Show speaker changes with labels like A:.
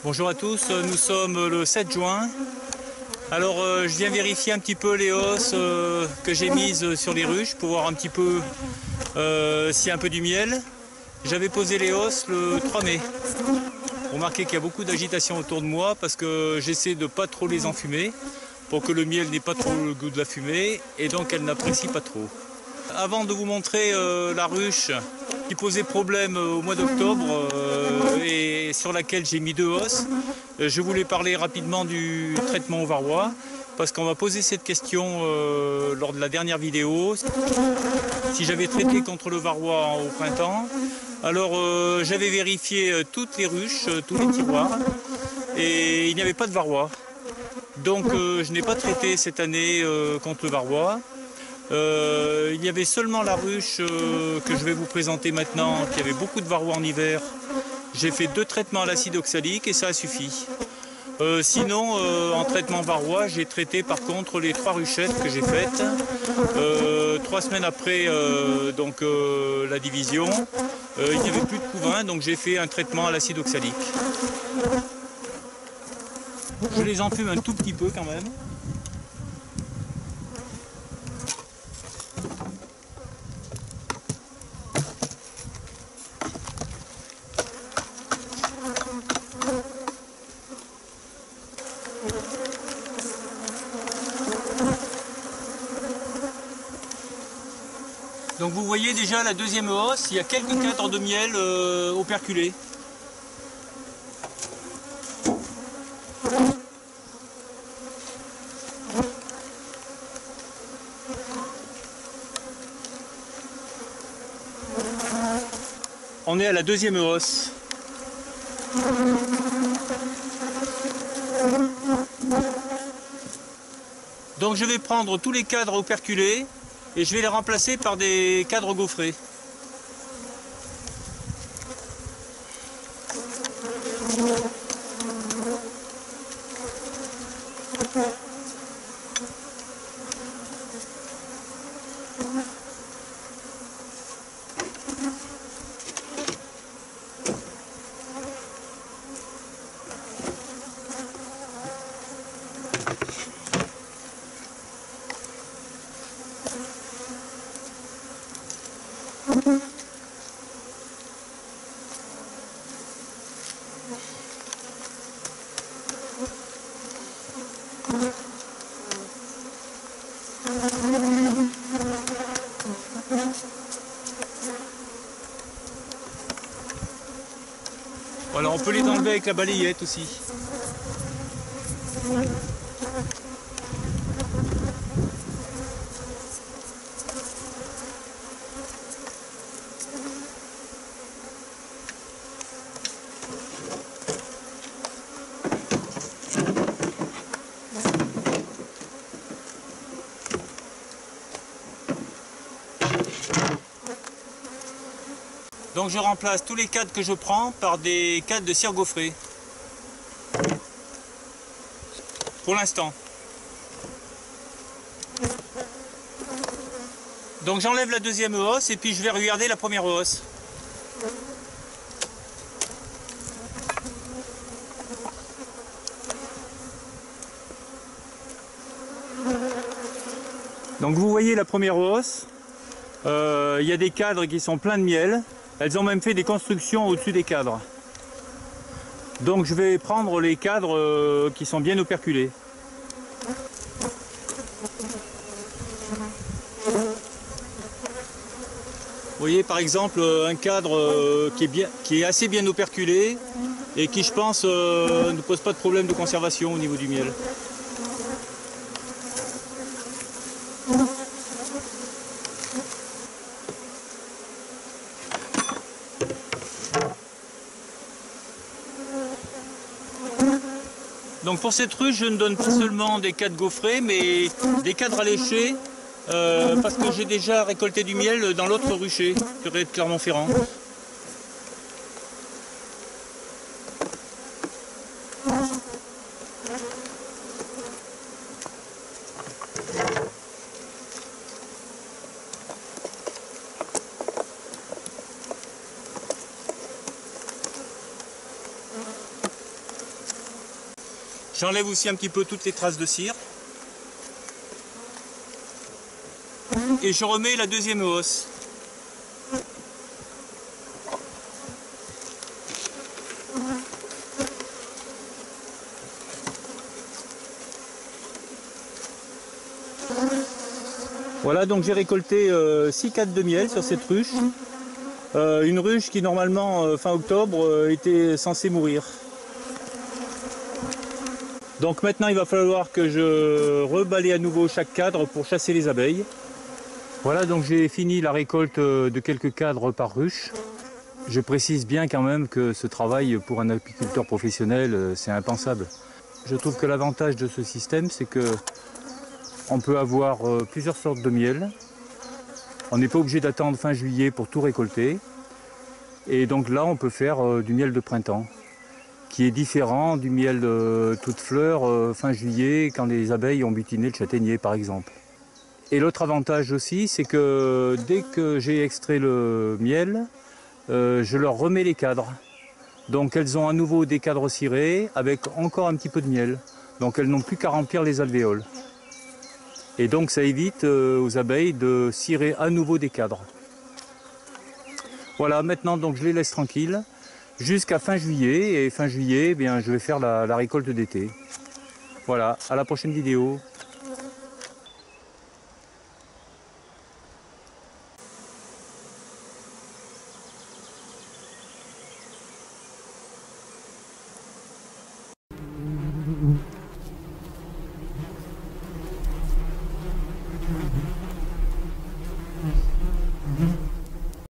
A: Bonjour à tous, nous sommes le 7 juin. Alors je viens vérifier un petit peu les hausses que j'ai mises sur les ruches pour voir un petit peu s'il y a un peu du miel. J'avais posé les hausses le 3 mai. Remarquez qu'il y a beaucoup d'agitation autour de moi parce que j'essaie de ne pas trop les enfumer pour que le miel n'ait pas trop le goût de la fumée et donc elle n'apprécie pas trop. Avant de vous montrer la ruche qui posait problème au mois d'octobre et sur laquelle j'ai mis 2 hausses, je voulais parler rapidement du traitement au varroa parce qu'on m'a posé cette question lors de la dernière vidéo, si j'avais traité contre le varroa au printemps. Alors j'avais vérifié toutes les ruches, tous les tiroirs et il n'y avait pas de varroa. Donc je n'ai pas traité cette année contre le varroa. Il y avait seulement la ruche que je vais vous présenter maintenant, qui avait beaucoup de varroa en hiver. J'ai fait 2 traitements à l'acide oxalique et ça a suffi. Sinon, en traitement varroa, j'ai traité par contre les 3 ruchettes que j'ai faites. 3 semaines après la division, il n'y avait plus de couvain, donc j'ai fait un traitement à l'acide oxalique. Je les enfume un tout petit peu quand même. Donc vous voyez déjà la deuxième hausse, il y a quelques cadres de miel operculés. On est à la deuxième hausse. Donc je vais prendre tous les cadres operculés et je vais les remplacer par des cadres gaufrés. Voilà, on peut les enlever avec la balayette aussi. Donc je remplace tous les cadres que je prends par des cadres de cire gaufrée. Pour l'instant. Donc j'enlève la deuxième hausse et puis je vais regarder la première hausse. Donc vous voyez la première hausse. Il y a des cadres qui sont pleins de miel. Elles ont même fait des constructions au-dessus des cadres. Donc je vais prendre les cadres qui sont bien operculés. Vous voyez par exemple un cadre qui est assez bien operculé et qui je pense ne pose pas de problème de conservation au niveau du miel. Donc pour cette ruche, je ne donne pas seulement des cadres gaufrés, mais des cadres alléchés, parce que j'ai déjà récolté du miel dans l'autre rucher, de Clermont-Ferrand. J'enlève aussi un petit peu toutes les traces de cire. Et je remets la deuxième hausse. Voilà, donc j'ai récolté 6 cadres de miel sur cette ruche. Une ruche qui normalement fin octobre était censée mourir. Donc maintenant il va falloir que je rebalaye à nouveau chaque cadre pour chasser les abeilles. Voilà, donc j'ai fini la récolte de quelques cadres par ruche. Je précise bien quand même que ce travail pour un apiculteur professionnel c'est impensable. Je trouve que l'avantage de ce système c'est que on peut avoir plusieurs sortes de miel. On n'est pas obligé d'attendre fin juillet pour tout récolter. Et donc là, on peut faire du miel de printemps, qui est différent du miel de toute fleur fin juillet, quand les abeilles ont butiné le châtaignier, par exemple. Et l'autre avantage aussi, c'est que dès que j'ai extrait le miel, je leur remets les cadres. Donc elles ont à nouveau des cadres cirés avec encore un petit peu de miel. Donc elles n'ont plus qu'à remplir les alvéoles. Et donc ça évite aux abeilles de cirer à nouveau des cadres. Voilà, maintenant donc je les laisse tranquilles jusqu'à fin juillet. Et fin juillet, eh bien, je vais faire la récolte d'été. Voilà, à la prochaine vidéo.
B: Mmh.